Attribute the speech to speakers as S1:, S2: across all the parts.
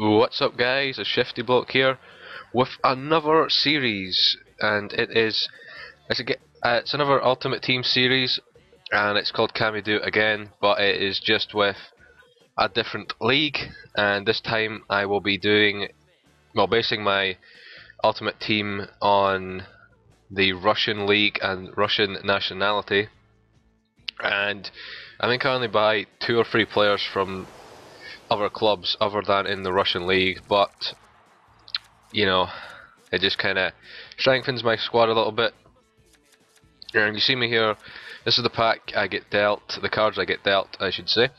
S1: What's up guys, a Shifty Bloke here with another series, and it's another Ultimate Team series, and it's called Kammy Do It Again, but it is just with a different league, and this time I will be basing my Ultimate Team on the Russian league and Russian nationality, and I think I only buy 2 or 3 players from other clubs other than in the Russian league, but you know, it just kind of strengthens my squad a little bit. And you see me here, this is the pack I get dealt, the cards I get dealt I should say,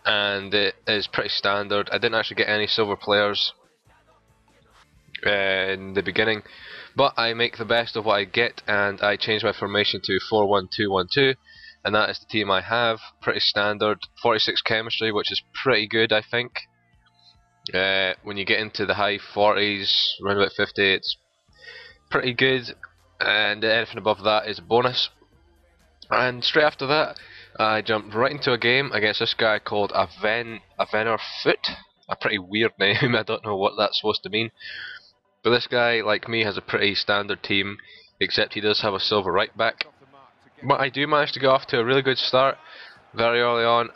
S1: and it is pretty standard. I didn't actually get any silver players in the beginning, but I make the best of what I get, and I change my formation to 4-1-2-1-2, and that is the team I have. Pretty standard, 46 chemistry, which is pretty good I think. When you get into the high 40s, around about 50, it's pretty good, and anything above that is a bonus. And straight after that, I jumped right into a game against this guy called Avener Foot, a pretty weird name. I don't know what that's supposed to mean, but this guy, like me, has a pretty standard team, except he does have a silver right back. But I do manage to get off to a really good start very early on.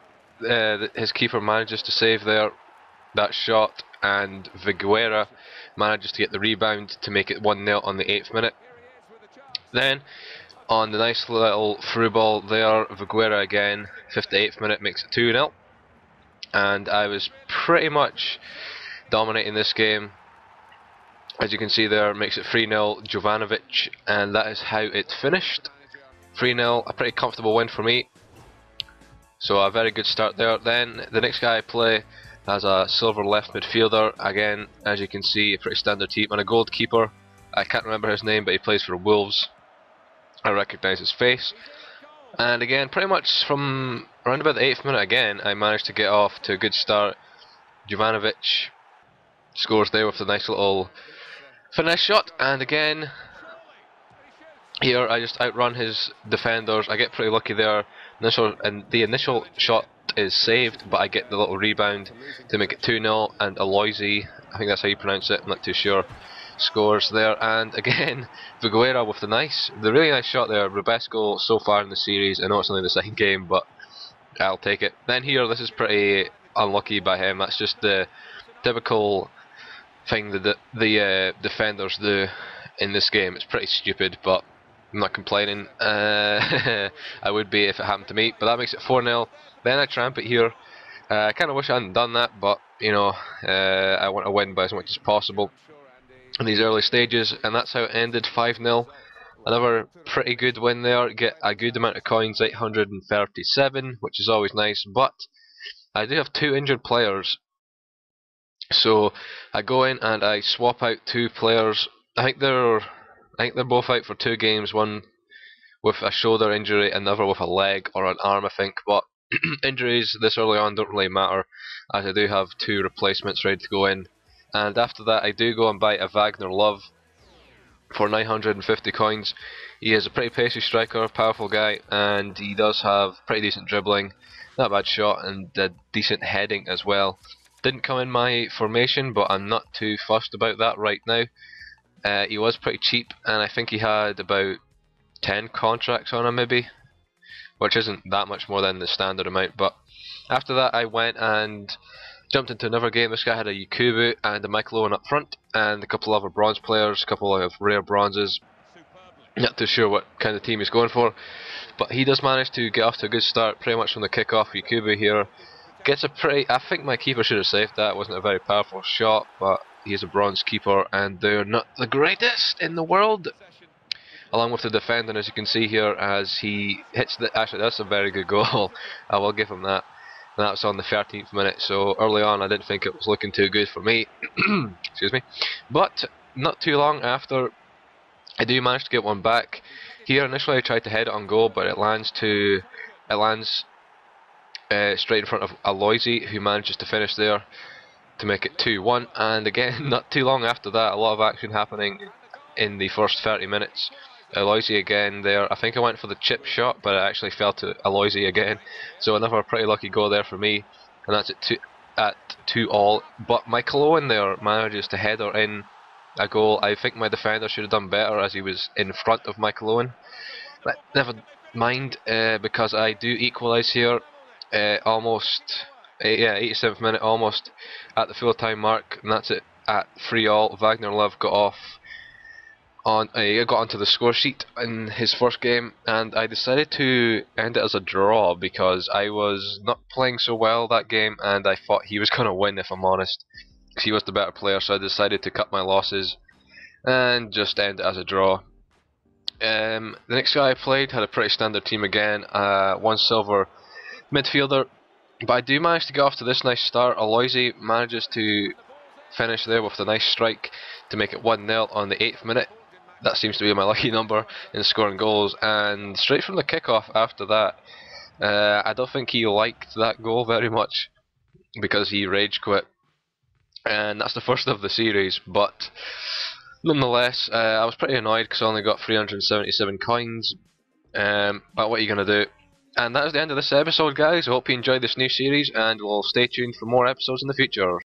S1: His keeper manages to save that shot, and Viguera manages to get the rebound to make it 1-0 on the 8th minute. Then, on the nice little through ball there, Viguera again, 58th minute, makes it 2-0. And I was pretty much dominating this game. As you can see there, makes it 3-0 Jovanovic, and that is how it finished. 3-0, a pretty comfortable win for me. So a very good start there. Then the next guy I play has a silver left midfielder, again as you can see a pretty standard team, and a goalkeeper. I can't remember his name, but he plays for Wolves. I recognise his face. And again, pretty much from around about the 8th minute again, I managed to get off to a good start. Jovanovic scores there with a nice little finesse shot, and again here I just outrun his defenders. I get pretty lucky there. The initial shot is saved, but I get the little rebound to make it 2-0, and Aloisi, I think that's how you pronounce it, I'm not too sure, scores there. And again, Viguera with the really nice shot there. The best goal so far in the series. I know it's only the second game, but I'll take it. Then here, this is pretty unlucky by him. That's just the typical thing that the defenders do in this game. It's pretty stupid, but I'm not complaining. I would be if it happened to me, but that makes it 4-0. Then I tramp it here. I kind of wish I hadn't done that, but you know, I want to win by as much as possible in these early stages, and that's how it ended, 5-0. Another pretty good win there. Get a good amount of coins, 837, which is always nice, but I do have 2 injured players. So I go in and I swap out 2 players. I think they're both out for 2 games, one with a shoulder injury, another with a leg or an arm I think, but injuries this early on don't really matter, as I do have 2 replacements ready to go in. And after that I do go and buy a Wagner Love for 950 coins. He is a pretty pacey striker, powerful guy, and he does have pretty decent dribbling, not a bad shot, and decent heading as well. Didn't come in my formation, but I'm not too fussed about that right now. He was pretty cheap, and I think he had about 10 contracts on him maybe, which isn't that much more than the standard amount. But after that I went and jumped into another game. This guy had a Yakubu and a Michael Owen up front, and a couple of other bronze players, a couple of rare bronzes. Not too sure what kind of team he's going for, but he does manage to get off to a good start pretty much from the kick-off. Yakubu here gets a I think my keeper should have saved that. It wasn't a very powerful shot, but he's a bronze keeper, and they're not the greatest in the world. Along with the defending, as you can see here, as he hits actually that's a very good goal. I will give him that. And that was on the 13th minute, so early on I didn't think it was looking too good for me. Excuse me. But not too long after, I do manage to get one back. Here initially I tried to head it on goal, but it lands straight in front of Aloisi, who manages to finish there to make it 2-1. And again, not too long after that, a lot of action happening in the first 30 minutes. Aloisi again there. I think I went for the chip shot, but it actually fell to Aloisi again. So another pretty lucky goal there for me, and that's it. at 2-all, but Michael Owen there manages to header in a goal. I think my defender should have done better as he was in front of Michael Owen. But never mind, because I do equalise here. Almost, yeah, 87th minute, almost at the full-time mark, and that's it at 3-all. Wagner Love got off on, got onto the score sheet in his first game, and I decided to end it as a draw because I was not playing so well that game, and I thought he was going to win, if I'm honest, because he was the better player. So I decided to cut my losses and just end it as a draw. The next guy I played had a pretty standard team again, one silver midfielder, but I do manage to get off to this nice start. Aloisi manages to finish there with a nice strike to make it 1-0 on the 8th minute. That seems to be my lucky number in scoring goals, and straight from the kickoff after that, I don't think he liked that goal very much because he rage quit, and that's the first of the series. But nonetheless, I was pretty annoyed because I only got 377 coins, but what are you going to do? And that is the end of this episode, guys. I hope you enjoyed this new series, and we'll stay tuned for more episodes in the future.